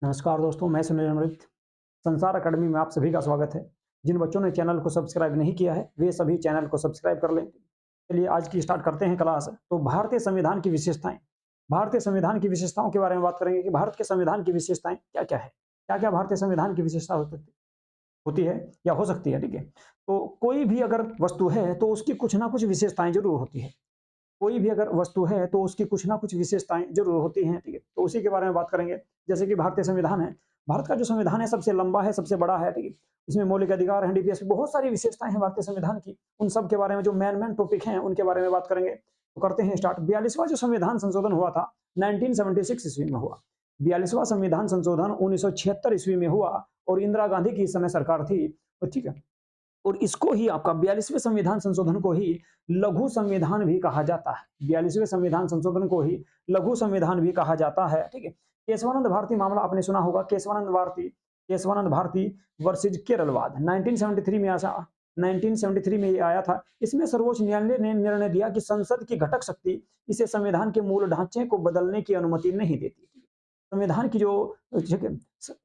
नमस्कार दोस्तों, मैं सुनील अमृत। संसार अकेडमी में आप सभी का स्वागत है। जिन बच्चों ने चैनल को सब्सक्राइब नहीं किया है, वे सभी चैनल को सब्सक्राइब कर लें। चलिए आज की स्टार्ट करते हैं क्लास। तो भारतीय संविधान की विशेषताएँ। भारतीय संविधान की विशेषताओं के बारे में बात करेंगे कि भारत के संविधान की विशेषताएँ क्या-क्या है? क्या-क्या भारतीय संविधान की विशेषता होती है या हो सकती है, ठीक है? तो कोई भी अगर वस्तु है, तो उसकी कुछ ना कुछ विशेषताएँ ज़रूर होती है। कोई भी अगर वस्तु है तो उसकी कुछ ना कुछ विशेषताएँ ज़रूर होती हैं, ठीक है? तो उसी के बारे में बात करेंगे। जैसे कि भारतीय संविधान है, भारत का जो संविधान है सबसे लंबा है, सबसे बड़ा है, ठीक है? इसमें मौलिक अधिकार हैं, डीपीएसपी बहुत सारी विशेषताएँ हैं भारतीय संविधान की। उन सब के बारे में जो मेन टॉपिक हैं, उनके बारे में बात करेंगे। तो करते हैं स्टार्ट। 42वां जो संविधान संशोधन हुआ था, 1976 ईस्वी में हुआ। 42वां संविधान संशोधन 1976 ईस्वी में हुआ और इंदिरा गांधी की इस समय सरकार थी, तो ठीक है? और इसको ही आपका 42वें संविधान संशोधन को ही लघु संविधान भी कहा जाता है। 42वें संविधान संशोधन को ही लघु संविधान भी कहा जाता है, ठीक है? केशवानंद भारती मामला आपने सुना होगा। केशवानंद भारती वर्सेज केरलवाद 1973 में आया। 1973 में ये आया था। इसमें सर्वोच्च न्यायालय ने निर्णय दिया कि संसद की घटक शक्ति इसे संविधान के मूल ढांचे को बदलने की अनुमति नहीं देती। संविधान की जो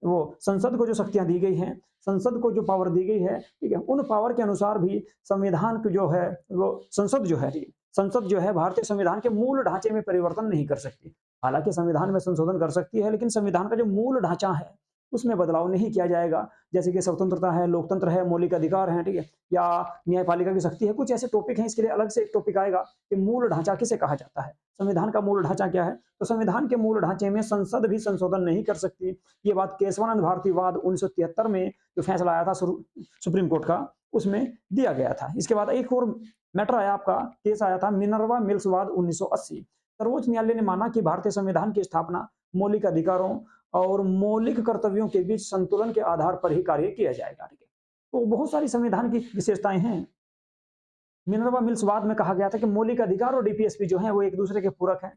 वो संसद को जो शक्तियां दी गई हैं, संसद को जो पावर दी गई है, ठीक है, उन पावर के अनुसार भी संविधान की जो है वो संसद जो है, संसद जो है भारतीय संविधान के मूल ढांचे में परिवर्तन नहीं कर सकती। हालांकि संविधान में संशोधन कर सकती है, लेकिन संविधान का जो मूल ढांचा है उसमें बदलाव नहीं किया जाएगा। जैसे कि स्वतंत्रता है, लोकतंत्र है, मौलिक अधिकार है, ठीक है, या न्यायपालिका की शक्ति है, कुछ ऐसे टॉपिक हैं। इसके लिए अलग से एक टॉपिक आएगा कि मूल ढांचा किसे कहा जाता है, संविधान का मूल ढांचा क्या है। तो संविधान के मूल ढांचे में संसद भी संशोधन नहीं कर सकती। ये बात केशवानंद भारती वाद 1973 में जो फैसला आया था सुप्रीम कोर्ट का, उसमें दिया गया था। इसके बाद एक और मैटर आया, आपका केस आया था मिनर्वा मिल्स वाद 1980। सर्वोच्च न्यायालय ने माना कि भारतीय संविधान की स्थापना मौलिक अधिकारों और मौलिक कर्तव्यों के बीच संतुलन के आधार पर ही कार्य किया जाएगा। तो बहुत सारी संविधान की विशेषताएं हैं। मिनर्वा मिल्स वाद में कहा गया था कि मौलिक अधिकार और डीपीएसपी जो है वो एक दूसरे के पूरक हैं,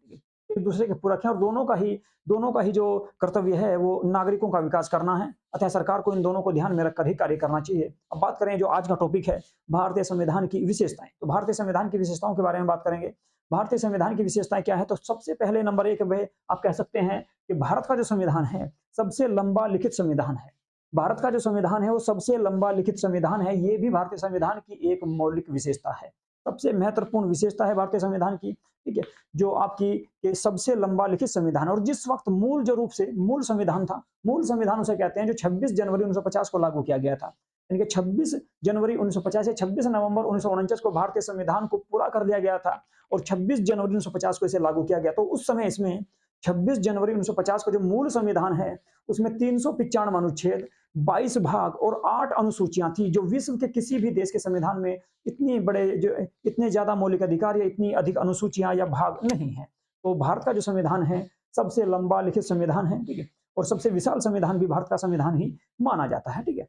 एक दूसरे के पूरक हैं, और दोनों का ही जो कर्तव्य है वो नागरिकों का विकास करना है। अतः सरकार को इन दोनों को ध्यान में रखकर ही कार्य करना चाहिए। अब बात करें जो आज का टॉपिक है, भारतीय संविधान की विशेषताएं। तो भारतीय संविधान की विशेषताओं के बारे में बात करेंगे। भारतीय संविधान की विशेषताएं क्या है? तो सबसे पहले नंबर एक में आप कह सकते हैं कि भारत का जो संविधान है सबसे लंबा लिखित संविधान है। भारत का जो संविधान है वो सबसे लंबा लिखित संविधान है। ये भी भारतीय संविधान की एक मौलिक विशेषता है, सबसे महत्वपूर्ण विशेषता है भारतीय संविधान की, ठीक है, जो आपकी सबसे लंबा लिखित संविधान। और जिस वक्त मूल जो रूप से मूल संविधान था, मूल संविधान उसे कहते हैं जो 26 जनवरी 1950 को लागू किया गया था। यानी कि 26 जनवरी 1950 या 26 नवंबर 1949 को भारतीय संविधान को पूरा कर दिया गया था और 26 जनवरी 1950 को इसे लागू किया गया। तो उस समय इसमें 26 जनवरी 1950 को जो मूल संविधान है उसमें 395 अनुच्छेद, 22 भाग और 8 अनुसूचियां थी, जो विश्व के किसी भी देश के संविधान में इतने ज्यादा मौलिक अधिकार या इतनी अधिक अनुसूचियां या भाग नहीं है। तो भारत का जो संविधान है सबसे लंबा लिखित संविधान है, ठीक है, और सबसे विशाल संविधान भी भारत का संविधान ही माना जाता है, ठीक है।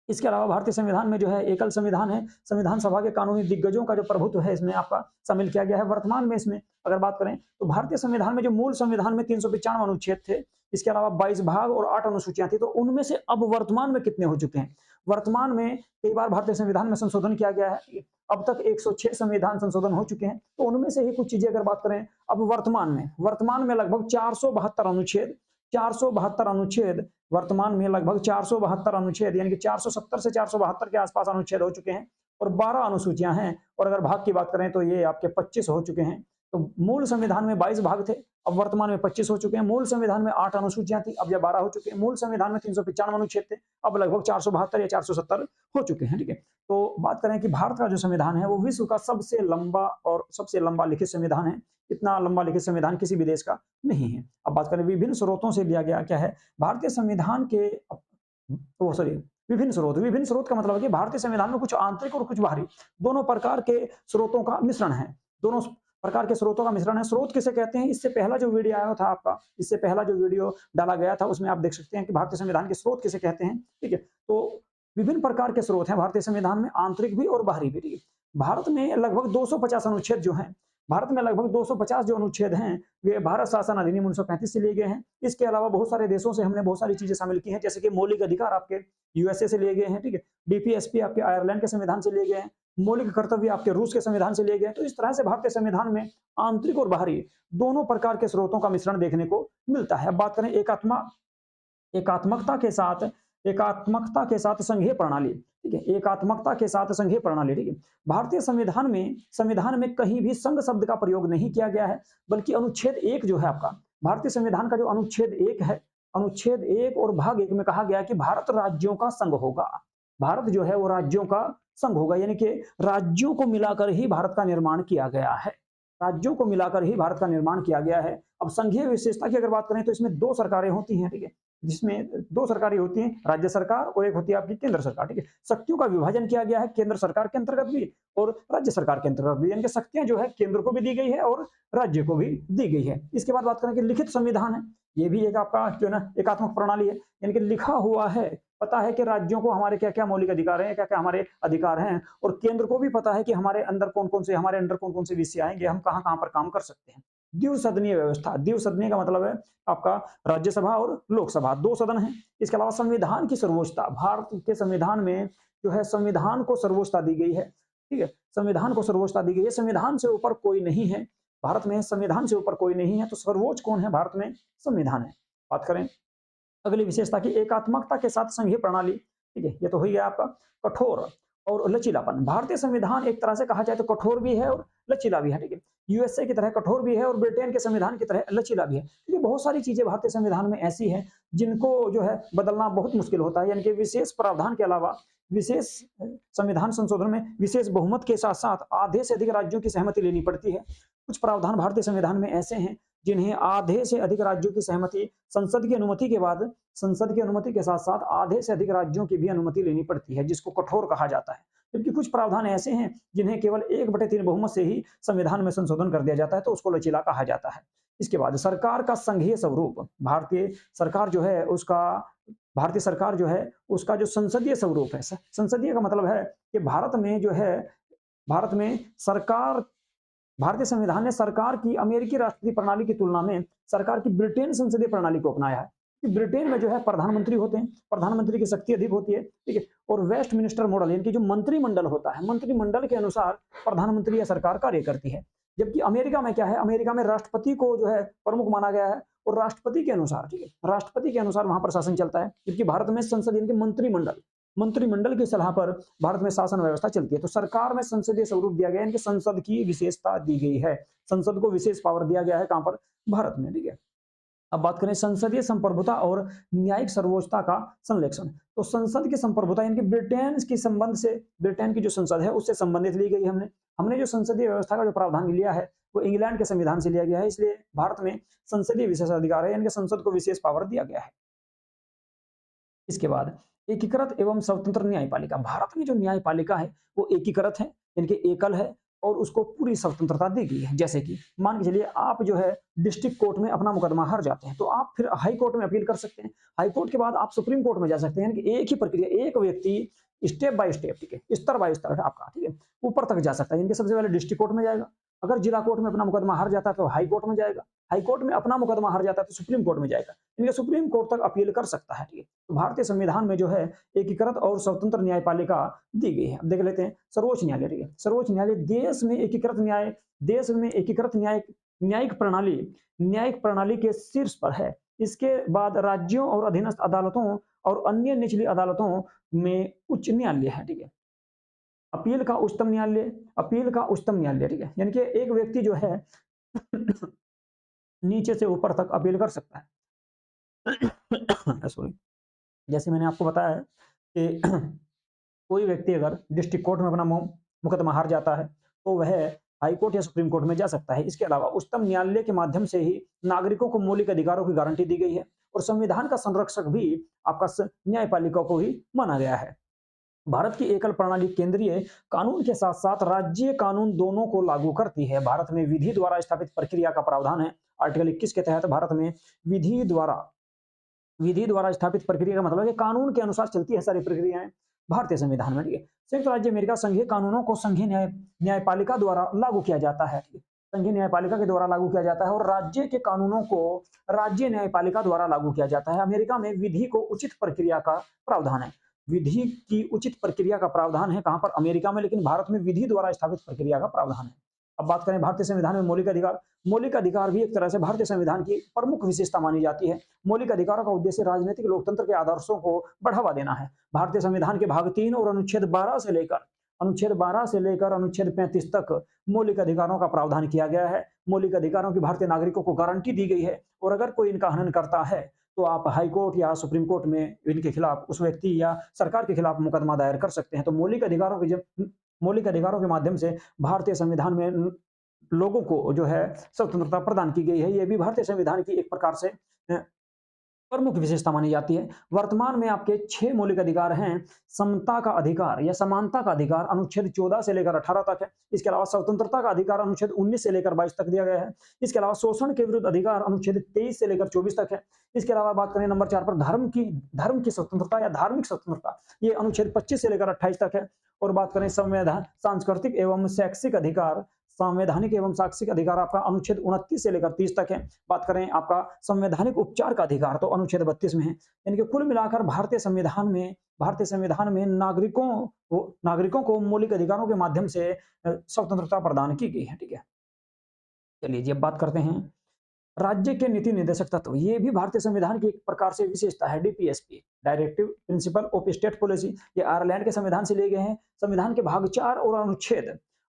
इसके अलावा भारतीय संविधान में जो है एकल संविधान है। संविधान सभा के कानूनी दिग्गजों का जो प्रभुत्व है इसमें आपका शामिल किया गया है। वर्तमान में इसमें अगर बात करें तो भारतीय संविधान में जो मूल संविधान में 395 अनुच्छेद थे, इसके अलावा 22 भाग और 8 अनुसूचियां थी, तो उनमें से अब वर्तमान में कितने हो चुके हैं? वर्तमान में कई बार भारतीय संविधान में संशोधन किया गया है। अब तक 106 संविधान संशोधन हो चुके हैं। तो उनमें से ही कुछ चीजें अगर बात करें, अब वर्तमान में लगभग 472 अनुच्छेद, 472 अनुच्छेद वर्तमान में लगभग 472 अनुच्छेद, यानी कि 470 से 472 के आसपास अनुच्छेद हो चुके हैं और 12 अनुसूचियां हैं। और अगर भाग की बात करें तो ये आपके 25 हो चुके हैं। तो मूल संविधान में 22 भाग थे, अब वर्तमान में 25 हो चुके हैं। मूल संविधान में 8 अनुसूचियां थी, अब यह 12 हो चुके हैं। मूल संविधान में 395 अनुच्छेद थे, अब लगभग 472 या 470 हो चुके हैं, ठीक है। तो बात करें कि भारत का जो संविधान है वो विश्व का सबसे लंबा और सबसे लंबा लिखित संविधान है। इतना लंबा लिखित संविधान किसी भी देश का नहीं है। अब बात करें विभिन्न स्रोतों से लिया गया क्या है भारतीय संविधान के, ओ सॉरी, विभिन्न स्रोत का मतलब है कि भारतीय संविधान में कुछ आंतरिक और कुछ बाहरी दोनों प्रकार के स्रोतों का मिश्रण है। दोनों प्रकार के स्रोतों का मिश्रण है। स्रोत किसे कहते हैं? इससे पहला जो वीडियो आया था आपका, इससे पहला जो वीडियो डाला गया था उसमें आप देख सकते हैं कि भारतीय संविधान के स्रोत किसे कहते हैं, ठीक है। तो विभिन्न प्रकार के स्रोत हैं भारतीय संविधान में, आंतरिक भी और बाहरी भी, ठीक है। भारत में लगभग 250 अनुच्छेद जो हैं, भारत में लगभग 250 जो अनुच्छेद हैं वे भारत शासन अधिनियम 1935 से लिए गए हैं। इसके अलावा बहुत सारे देशों से हमने बहुत सारी चीजें शामिल की हैं, जैसे कि मौलिक अधिकार आपके यूएसए से लिए गए हैं, ठीक है। डीपीएसपी आपके आयरलैंड के संविधान से लिए गए हैं। मौलिक कर्तव्य आपके रूस के संविधान से लिए गए हैं। तो इस तरह से भारतीय संविधान में आंतरिक और बाहरी दोनों प्रकार के स्रोतों का मिश्रण देखने को मिलता है। अब बात करें एकात्मकता के साथ संघीय प्रणाली, ठीक है, एकात्मकता के साथ संघीय प्रणाली, ठीक है। भारतीय संविधान में कहीं भी संघ शब्द का प्रयोग नहीं किया गया है, बल्कि अनुच्छेद 1 जो है आपका, भारतीय संविधान का जो अनुच्छेद 1 है, अनुच्छेद 1 और भाग 1 में कहा गया कि भारत राज्यों का संघ होगा। भारत जो है वो राज्यों का संघ होगा, यानी कि राज्यों को मिलाकर ही भारत का निर्माण किया गया है। राज्यों को मिलाकर ही भारत का निर्माण किया गया है। अब संघीय विशेषता की अगर बात करें तो इसमें 2 सरकारें होती हैं, ठीक है, जिसमें 2 सरकारें होती हैं, राज्य सरकार और एक होती है आपकी केंद्र सरकार, ठीक है। शक्तियों का विभाजन किया गया है केंद्र सरकार के अंतर्गत भी और राज्य सरकार के अंतर्गत भी, यानी कि शक्तियां जो है केंद्र को भी दी गई है और राज्य को भी दी गई है। इसके बाद बात करें कि लिखित संविधान है, ये भी एक आपका जो है ना एकात्मक प्रणाली है, यानी कि लिखा हुआ है, पता है कि राज्यों को हमारे क्या क्या मौलिक अधिकार हैं, क्या क्या हमारे अधिकार हैं, और केंद्र को भी पता है कि हमारे अंदर कौन कौन से विषय आएंगे, हम कहाँ कहाँ पर काम कर सकते हैं। द्विसदनीय व्यवस्था, द्विसदनीय का मतलब है आपका राज्यसभा और लोकसभा, 2 सदन है। इसके अलावा संविधान की सर्वोच्चता, भारत के संविधान में जो है संविधान को सर्वोच्चता दी गई है, ठीक है, संविधान को सर्वोच्चता दी गई है, संविधान से ऊपर कोई नहीं है भारत में, संविधान से ऊपर कोई नहीं है, तो सर्वोच्च कौन है भारत में? संविधान है। बात करें अगली विशेषता की, एकात्मकता के साथ संघीय प्रणाली, ठीक है, ये तो हो गया आपका। कठोर और लचीलापन, भारतीय संविधान एक तरह से कहा जाए तो कठोर भी है और लचीला भी है, ठीक है, यूएसए की तरह कठोर भी है और ब्रिटेन के संविधान की तरह लचीला भी है, क्योंकि बहुत सारी चीजें भारतीय संविधान में ऐसी हैं जिनको जो है बदलना बहुत मुश्किल होता है, यानी कि विशेष प्रावधान के अलावा विशेष संविधान संशोधन में विशेष बहुमत के साथ साथ आधे से अधिक राज्यों की सहमति लेनी पड़ती है। कुछ प्रावधान भारतीय संविधान में ऐसे हैं जिन्हें आधे से अधिक राज्यों की सहमति, संसद की अनुमति के बाद, संसद की अनुमति के साथ साथ आधे से अधिक राज्यों की भी अनुमति लेनी पड़ती है, जिसको कठोर कहा जाता है। जबकि कुछ प्रावधान ऐसे हैं जिन्हें केवल 1/3 बहुमत से ही संविधान में संशोधन कर दिया जाता है, तो उसको लचीला कहा जाता है। इसके बाद सरकार का संघीय स्वरूप, भारतीय सरकार जो है उसका जो संसदीय स्वरूप है, संसदीय का मतलब है कि भारत में जो है, भारत में सरकार, भारतीय संविधान ने सरकार की अमेरिकी राष्ट्रपति प्रणाली की तुलना में सरकार की ब्रिटेन संसदीय प्रणाली को अपनाया है। कि ब्रिटेन में जो है प्रधानमंत्री होते हैं, प्रधानमंत्री की शक्ति अधिक होती है, ठीक है, और वेस्ट मिनिस्टर मॉडल, यानी कि जो मंत्रिमंडल होता है, मंत्रिमंडल के अनुसार प्रधानमंत्री या सरकार कार्य करती है। जबकि अमेरिका में क्या है, अमेरिका में राष्ट्रपति को जो है प्रमुख माना गया है और राष्ट्रपति के अनुसार, ठीक है, राष्ट्रपति के अनुसार वहां प्रशासन चलता है, जबकि भारत में संसद यानी कि मंत्रिमंडल की सलाह पर भारत में शासन व्यवस्था चलती है। तो सरकार में संसदीय स्वरूप दिया गया है, संसद की विशेषता दी गई है, संसद को विशेष पावर दिया गया है, कहां पर? भारत में, ठीक है। अब बात करें संसदीय संप्रभुता और न्यायिक सर्वोच्चता का संरक्षण, तो संसद की संप्रभुता यानी कि ब्रिटेन की संबंध से, ब्रिटेन की जो संसद है उससे संबंधित ली गई। हमने जो संसदीय व्यवस्था का जो प्रावधान लिया है वो इंग्लैंड के संविधान से लिया गया है, इसलिए भारत में संसदीय विशेषाधिकार है, यानी कि संसद को विशेष पावर दिया गया है। इसके बाद एकीकृत एवं स्वतंत्र न्यायपालिका, भारत में जो न्यायपालिका है वो एकीकृत है, यानी कि एकल है और उसको पूरी स्वतंत्रता दी गई है। जैसे कि मान के चलिए आप जो है डिस्ट्रिक्ट कोर्ट में अपना मुकदमा हार जाते हैं, तो आप फिर हाई कोर्ट में अपील कर सकते हैं, हाई कोर्ट के बाद आप सुप्रीम कोर्ट में जा सकते हैं, यानी कि एक ही प्रक्रिया, एक व्यक्ति स्टेप बाय स्टेप, ठीक है, स्तर बाय स्तर आपका, ठीक है, ऊपर तक जा सकता है। इनके सबसे पहले डिस्ट्रिक्ट कोर्ट में जाएगा, अगर जिला कोर्ट में अपना मुकदमा हार जाता है तो हाई कोर्ट में जाएगा, हाई कोर्ट में अपना मुकदमा हार जाता है तो सुप्रीम कोर्ट में जाएगा, इनके सुप्रीम कोर्ट तक अपील कर सकता है, ठीक है। तो भारतीय संविधान में जो है एकीकृत और स्वतंत्र न्यायपालिका दी गई है। अब देख लेते हैं सर्वोच्च न्यायालय, ठीक है, सर्वोच्च न्यायालय देश में एकीकृत न्यायिक प्रणाली के शीर्ष पर है। इसके बाद राज्यों और अधीनस्थ अदालतों और अन्य निचली अदालतों में उच्च न्यायालय है, ठीक है। अपील का उच्चतम न्यायालय, ठीक है, यानी कि एक व्यक्ति जो है नीचे से ऊपर तक अपील कर सकता है। सॉरी, जैसे मैंने आपको बताया है कि कोई व्यक्ति अगर डिस्ट्रिक्ट कोर्ट में अपना मुकदमा हार जाता है तो वह हाई कोर्ट या सुप्रीम कोर्ट में जा सकता है। इसके अलावा उच्चतम न्यायालय के माध्यम से ही नागरिकों को मौलिक अधिकारों की गारंटी दी गई है और संविधान का संरक्षक भी आपका न्यायपालिका को ही माना गया है। भारत की एकल प्रणाली केंद्रीय कानून के साथ साथ राज्य कानून दोनों को लागू करती है। भारत में विधि द्वारा स्थापित प्रक्रिया का प्रावधान है। आर्टिकल 21 के तहत भारत में विधि द्वारा स्थापित प्रक्रिया का मतलब है कानून के अनुसार चलती है सारी प्रक्रियाएं भारतीय संविधान में, ठीक है। संयुक्त राज्य अमेरिका संघीय कानूनों को संघीय न्यायपालिका द्वारा लागू किया जाता है, ठीक है, संघीय न्यायपालिका के द्वारा लागू किया जाता है और राज्य के कानूनों को राज्य न्यायपालिका द्वारा लागू किया जाता है। अमेरिका में विधि को उचित प्रक्रिया का प्रावधान है, विधि की उचित प्रक्रिया का प्रावधान है कहां पर? अमेरिका में, लेकिन भारत में विधि द्वारा स्थापित प्रक्रिया का प्रावधान है। अब बात करें भारतीय संविधान में मौलिक अधिकार भी एक तरह से भारतीय संविधान की प्रमुख विशेषता मानी जाती है। मौलिक अधिकारों का उद्देश्य राजनीतिक लोकतंत्र के आदर्शों को बढ़ावा देना है। भारतीय संविधान के भाग 3 और अनुच्छेद 12 से लेकर अनुच्छेद 35 तक मौलिक अधिकारों का प्रावधान किया गया है। मौलिक अधिकारों की भारतीय नागरिकों को गारंटी दी गई है और अगर कोई इनका हनन करता है तो आप हाई कोर्ट या सुप्रीम कोर्ट में इनके खिलाफ, उस व्यक्ति या सरकार के खिलाफ मुकदमा दायर कर सकते हैं। तो मौलिक अधिकारों के माध्यम से भारतीय संविधान में लोगों को जो है स्वतंत्रता प्रदान की गई है। ये भी भारतीय संविधान की एक प्रकार से प्रमुख विशेषता मानी जाती है। वर्तमान में आपके 6 मौलिक अधिकार हैं। समता का अधिकार या समानता का अधिकार अनुच्छेद 14 से लेकर 18 तक है। इसके अलावा स्वतंत्रता का अधिकार अनुच्छेद 19 से लेकर 22 तक दिया गया है। इसके अलावा शोषण के विरुद्ध अधिकार अनुच्छेद 23 से लेकर 24 तक है। इसके अलावा बात करें नंबर 4 पर धर्म की स्वतंत्रता या धार्मिक स्वतंत्रता, ये अनुच्छेद 25 से लेकर 28 तक है। और बात करें सांस्कृतिक एवं शैक्षिक अधिकार, संवैधानिक एवं शैक्षिक अधिकार आपका अनुच्छेद 29 से लेकर 30 तक है। बात करें आपका संवैधानिक उपचार का अधिकार तो अनुच्छेद 32 में है। यानी कि कुल मिलाकर भारतीय संविधान में नागरिकों को मौलिक अधिकारों के माध्यम से स्वतंत्रता प्रदान की गई है। ठीक है, चलिए जी अब बात करते हैं राज्य के नीति निर्देशक तत्व। ये भी भारतीय संविधान की एक प्रकार से विशेषता है। DPSP, directive principle of state policy, ये आयरलैंड के संविधान से लिए गए हैं। संविधान के भाग 4 और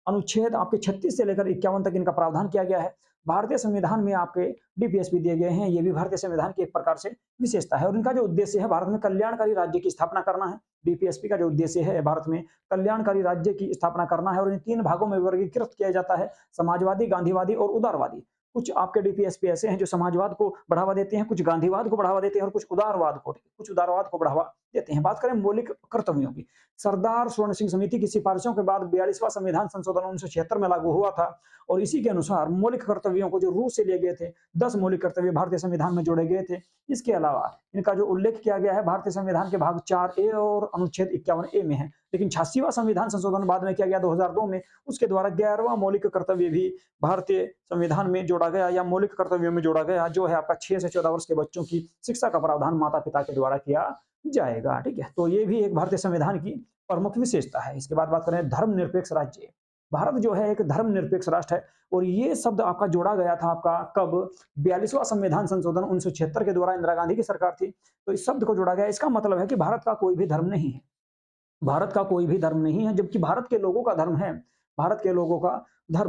अनुच्छेद आपके 36 से लेकर 51 तक इनका प्रावधान किया गया है। भारतीय संविधान में आपके डीपीएसपी दिए गए हैं। ये भी भारतीय संविधान की एक प्रकार से विशेषता है और इनका जो उद्देश्य है भारत में कल्याणकारी राज्य की स्थापना करना है। डीपीएसपी का जो उद्देश्य है भारत में कल्याणकारी राज्य की स्थापना करना है और इन 3 भागों में वर्गीकृत किया जाता है, समाजवादी, गांधीवादी और उदारवादी। कुछ आपके डीपीएसपी ऐसे हैं जो समाजवाद को बढ़ावा देते हैं, कुछ गांधीवाद को बढ़ावा देते हैं और कुछ उदारवाद को बढ़ावा देते हैं। बात करें मौलिक कर्तव्यों की, सरदार स्वर्ण सिंह समिति की सिफारिशों के बाद 42वां संविधान संशोधन 1976 में लागू हुआ था और इसी के अनुसार मौलिक कर्तव्यों को जो रूस से लिए गए थे, 10 मौलिक कर्तव्य भारतीय संविधान में जोड़े गए थे। इसके अलावा इनका जो उल्लेख किया गया है भारतीय संविधान के भाग 4A और अनुच्छेद 51A में है, लेकिन 86वां संविधान संशोधन बाद में किया गया 2002 में, उसके द्वारा 11वां मौलिक कर्तव्य भी भारतीय संविधान में जोड़ा गया या मौलिक कर्तव्यों में जोड़ा गया, जो है आपका 6 से 14 वर्ष के बच्चों की शिक्षा का प्रावधान माता पिता के द्वारा किया जाएगा। ठीक है, तो ये भी एक भारतीय संविधान की प्रमुख विशेषता है। इसके बाद बात करें धर्मनिरपेक्ष राज्य। भारत जो है एक धर्मनिरपेक्ष राष्ट्र है और ये शब्द आपका जोड़ा गया था आपका कब, 42वां संविधान संशोधन 1976 के द्वारा, इंदिरा गांधी की सरकार थी, तो इस शब्द को जोड़ा गया। इसका मतलब है कि भारत का कोई भी धर्म नहीं है, जबकि भारत के लोगों का धर्म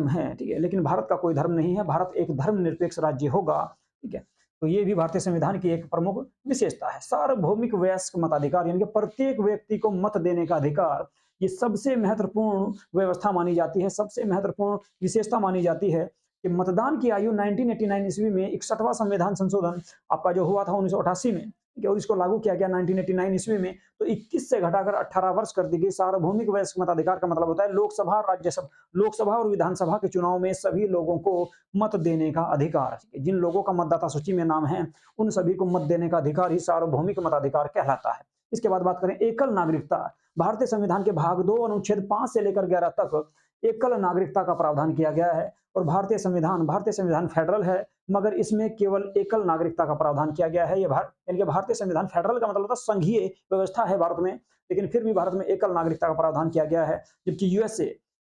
है, ठीक है, लेकिन भारत का कोई धर्म नहीं है। भारत एक धर्मनिरपेक्ष राज्य होगा। ठीक है, तो ये भी भारतीय संविधान की एक प्रमुख विशेषता है। सार्वभौमिक वयस्क मताधिकार, यानी कि प्रत्येक व्यक्ति को मत देने का अधिकार, ये सबसे महत्वपूर्ण व्यवस्था मानी जाती है, सबसे महत्वपूर्ण विशेषता मानी जाती है कि मतदान की आयु 1989 ईस्वी में 61वां संविधान संशोधन आपका जो हुआ था 1988 में, और इसको लागू किया गया 1989 ईस्वी में, तो 21 से घटाकर 18 वर्ष कर दी गई। सार्वभौमिक वयस्क मताधिकार का मतलब होता है लोकसभा और विधानसभा के चुनाव में सभी लोगों को मत देने का अधिकार। जिन लोगों का मतदाता सूची में नाम है उन सभी को मत देने का अधिकार ही सार्वभौमिक मताधिकार कहलाता है। इसके बाद बात करें एकल नागरिकता। भारतीय संविधान के भाग 2 अनुच्छेद 5 से लेकर 11 तक एकल नागरिकता का प्रावधान किया गया है और भारतीय संविधान फेडरल है, मगर इसमें केवल एकल नागरिकता का प्रावधान किया गया है। ये यानी कि भारतीय संविधान फेडरल का मतलब होता है संघीय व्यवस्था है भारत में, लेकिन फिर भी भारत में एकल नागरिकता का प्रावधान किया गया है। जबकि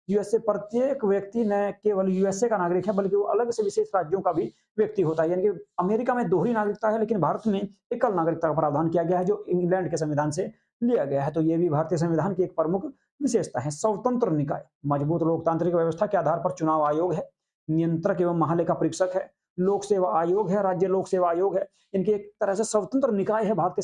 यूएसए प्रत्येक व्यक्ति न केवल यूएसए का नागरिक है बल्कि वो अलग से विशेष राज्यों का भी व्यक्ति होता है। यानी कि अमेरिका में दोहरी नागरिकता है, लेकिन भारत में एकल नागरिकता का प्रावधान किया गया है जो इंग्लैंड के संविधान से लिया गया है। तो ये भी भारतीय संविधान की एक प्रमुख विशेषता है। स्वतंत्र निकाय, मजबूत लोकतांत्रिक व्यवस्था के आधार पर चुनाव आयोग है, नियंत्रक एवं महालेखा परीक्षक है, लोक सेवा आयोग है, राज्य लोक सेवा आयोग है। इनके एक तरह से स्वतंत्र निकाय है भारतीय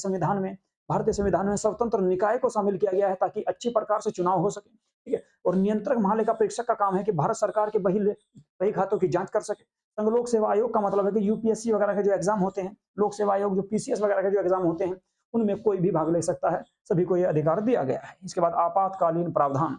संविधान में स्वतंत्र निकाय को शामिल किया गया है ताकि अच्छी प्रकार से चुनाव हो सके। ठीक है, और नियंत्रक महालेखा परीक्षक का काम है कि भारत सरकार के बही खातों की जांच कर सके। संघ लोक सेवा आयोग का मतलब है कि यूपीएससी वगैरह के जो एग्जाम होते हैं, लोक सेवा आयोग जो पीसीएस वगैरह के जो एग्जाम होते हैं, उनमें कोई भी भाग ले सकता है, सभी को यह अधिकार दिया गया है। इसके बाद आपातकालीन प्रावधान।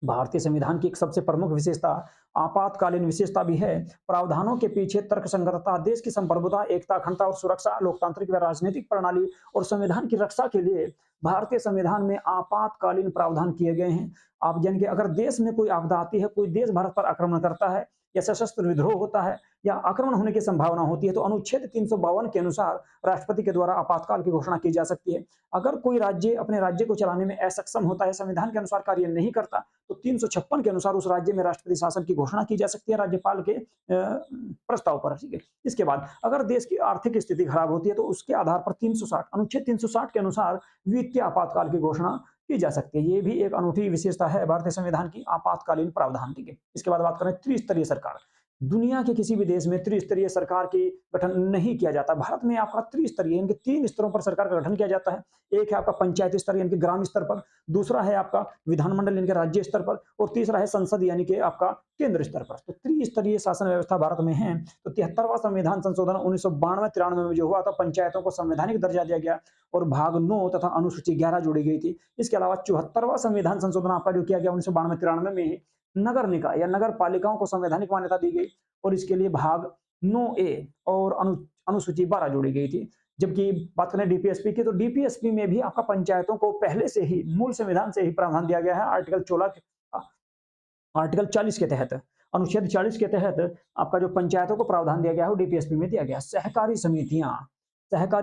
भारतीय संविधान की एक सबसे प्रमुख विशेषता आपातकालीन विशेषता भी है। प्रावधानों के पीछे तर्कसंगतता, देश की संप्रभुता, एकता, अखंडता और सुरक्षा, लोकतांत्रिक व राजनीतिक प्रणाली और संविधान की रक्षा के लिए भारतीय संविधान में आपातकालीन प्रावधान किए गए हैं। आप जान के अगर देश में कोई आपदा आती है, कोई देश भारत पर आक्रमण करता है या सशस्त्र विद्रोह होता है या आक्रमण होने की संभावना होती है तो अनुच्छेद 352 के अनुसार राष्ट्रपति के द्वारा आपातकाल की घोषणा की जा सकती है। अगर कोई राज्य अपने राज्य को चलाने में असक्षम होता है, संविधान के अनुसार कार्य नहीं करता, तो 356 के अनुसार उस राज्य में राष्ट्रपति शासन की घोषणा की जा सकती है राज्यपाल के प्रस्ताव पर। ठीक है। इसके बाद अगर देश की आर्थिक स्थिति खराब होती है तो उसके आधार पर 360 अनुच्छेद 360 के अनुसार वित्तीय आपातकाल की घोषणा की जा सकती है। ये भी एक अनूठी विशेषता है भारतीय संविधान की, आपातकालीन प्रावधान। ठीक है। इसके बाद बात करें त्रिस्तरीय सरकार। दुनिया के किसी भी देश में त्रिस्तरीय सरकार की गठन नहीं किया जाता। भारत में आपका त्रिस्तरीय यानी कि 3 स्तरों पर सरकार का गठन किया जाता है। एक है आपका पंचायती स्तर यानी कि ग्राम स्तर पर, दूसरा है आपका विधानमंडल यानी कि राज्य स्तर पर, और तीसरा है संसद यानी कि आपका केंद्र स्तर पर। तो त्रिस्तरीय शासन व्यवस्था भारत में है। तो 73वां संविधान संशोधन 1992-93 में जो हुआ था, पंचायतों को संवैधानिक दर्जा दिया गया और भाग 9 तथा अनुसूची 11 जोड़ी गई थी। इसके अलावा 74वां संविधान संशोधन आपका जो किया गया 1992-93 में नगर निकाय या नगर पालिकाओं को संवैधानिक मान्यता दी गई और इसके लिए भाग 9A और अनुसूची 12 जोड़ी गई थी। जबकि बात करें डीपीएसपी की, तो डीपीएसपी में भी आपका पंचायतों को पहले से ही मूल संविधान से ही प्रावधान दिया गया है। आर्टिकल 40 के तहत, अनुच्छेद 40 के तहत आपका जो पंचायतों को प्रावधान दिया गया है वो डीपीएसपी में दिया गया। सहकारी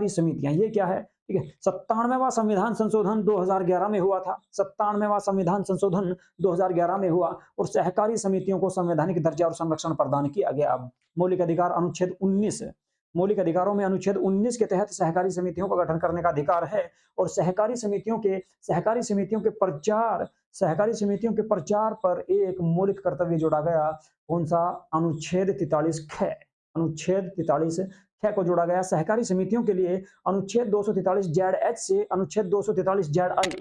समितियां ये क्या है? ठीक है। 97वां संविधान संशोधन 2011 में हुआ था। 97वां संविधान संशोधन 2011 में हुआ और सहकारी समितियों को संवैधानिक दर्जा और संरक्षण प्रदान किया गया। मौलिक अधिकार अनुच्छेद 19, मौलिक अधिकारों में अनुच्छेद 19 के तहत सहकारी समितियों का गठन करने का अधिकार है और सहकारी समितियों के प्रचार पर एक मौलिक कर्तव्य जोड़ा गया। कौन सा? अनुच्छेद 43 ख, अनुच्छेद 43 ख को जोड़ा गया। सहकारी समितियों के लिए अनुच्छेद 243 जेड एच से अनुच्छेद 243 जेड आई,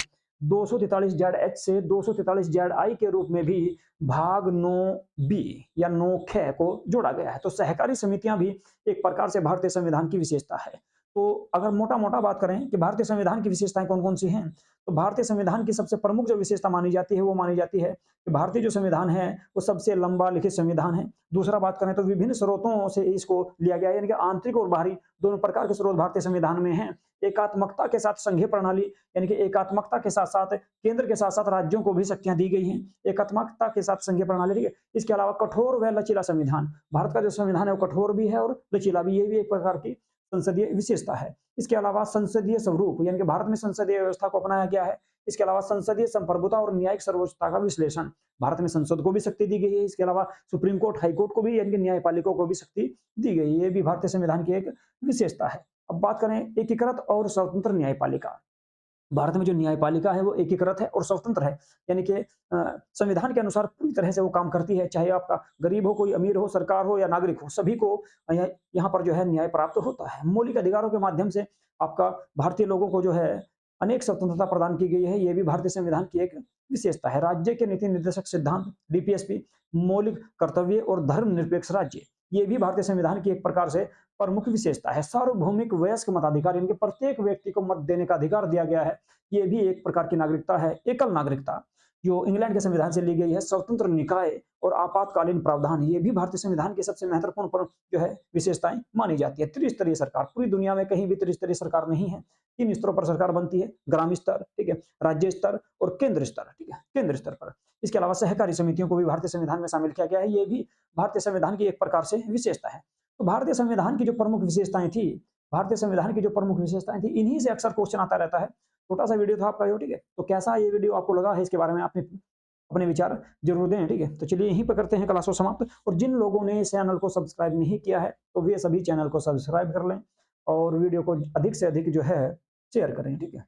243 जेड एच से 243 जेड आई के रूप में भी भाग 9B या 9 ख को जोड़ा गया है। तो सहकारी समितियां भी एक प्रकार से भारतीय संविधान की विशेषता है। तो अगर मोटा-मोटा बात करें कि भारतीय संविधान की विशेषताएं कौन-कौन सी हैं, तो भारतीय संविधान की सबसे प्रमुख जो विशेषता मानी जाती है वो मानी जाती है कि भारतीय जो संविधान है वो सबसे लंबा लिखित संविधान है। दूसरा बात करें तो विभिन्न स्रोतों से इसको लिया गया है, यानी कि आंतरिक और बाहरी दोनों प्रकार के स्रोत भारतीय संविधान में हैं। एकात्मकता के साथ संघीय प्रणाली, यानी कि एकात्मकता के साथ-साथ केंद्र के साथ-साथ राज्यों को भी शक्तियां दी गई हैं। एकात्मकता के साथ संघीय प्रणाली। ठीक है। इसके अलावा कठोर व लचीला संविधान। भारत का जो संविधान है वो कठोर भी है और लचीला भी। ये भी एक प्रकार की संसदीय विशेषता है। इसके अलावा संसदीय स्वरूप, यानी कि भारत में संसदीय व्यवस्था को अपनाया गया है। इसके अलावा संसदीय संप्रभुता और न्यायिक सर्वोच्चता का विश्लेषण। भारत में संसद को भी शक्ति दी गई है। इसके अलावा सुप्रीम कोर्ट, हाई कोर्ट को भी, यानी कि न्यायपालिकों को भी शक्ति दी गई है। ये भी भारतीय संविधान की एक विशेषता है। अब बात करें एकीकृत और स्वतंत्र न्यायपालिका। भारत में जो न्यायपालिका है वो एकीकृत है और स्वतंत्र है, यानी कि संविधान के अनुसार पूरी तरह से वो काम करती है। चाहे आपका गरीब हो, कोई अमीर हो, सरकार हो या नागरिक हो, सभी को यहाँ पर जो है न्याय प्राप्त होता है। मौलिक अधिकारों के माध्यम से आपका भारतीय लोगों को जो है अनेक स्वतंत्रता प्रदान की गई है। ये भी भारतीय संविधान की एक विशेषता है। राज्य के नीति निर्देशक सिद्धांत डीपीएसपी, मौलिक कर्तव्य और धर्मनिरपेक्ष राज्य, ये भी भारतीय संविधान की एक प्रकार से प्रमुख विशेषता है। सार्वभौमिक वयस्क मताधिकार, यानी कि प्रत्येक व्यक्ति को मत देने का अधिकार दिया गया है। ये भी एक प्रकार की नागरिकता है। एकल नागरिकता जो इंग्लैंड के संविधान से ली गई है। स्वतंत्र निकाय और आपातकालीन प्रावधान, ये भी भारतीय संविधान की सबसे महत्वपूर्ण जो है विशेषताएं मानी जाती है। त्रिस्तरीय सरकार, पूरी दुनिया में कहीं भी त्रिस्तरीय सरकार नहीं है। 3 स्तरों पर सरकार बनती है, ग्राम स्तर, ठीक है, राज्य स्तर और केंद्र स्तर। ठीक है, केंद्र स्तर पर। इसके अलावा सहकारी समितियों को भी भारतीय संविधान में शामिल किया गया है। ये भी भारतीय संविधान की एक प्रकार से विशेषता है। तो भारतीय संविधान की जो प्रमुख विशेषताएं थी, इन्हीं से अक्सर क्वेश्चन आता रहता है। छोटा सा वीडियो था आपका ये, ठीक है। तो कैसा ये वीडियो आपको लगा है, इसके बारे में आपने अपने विचार जरूर दें। ठीक है, तो चलिए यहीं पर करते हैं क्लास को समाप्त। और जिन लोगों ने इस चैनल को सब्सक्राइब नहीं किया है तो वे सभी चैनल को सब्सक्राइब कर लें और वीडियो को अधिक से अधिक जो है शेयर करें। ठीक है।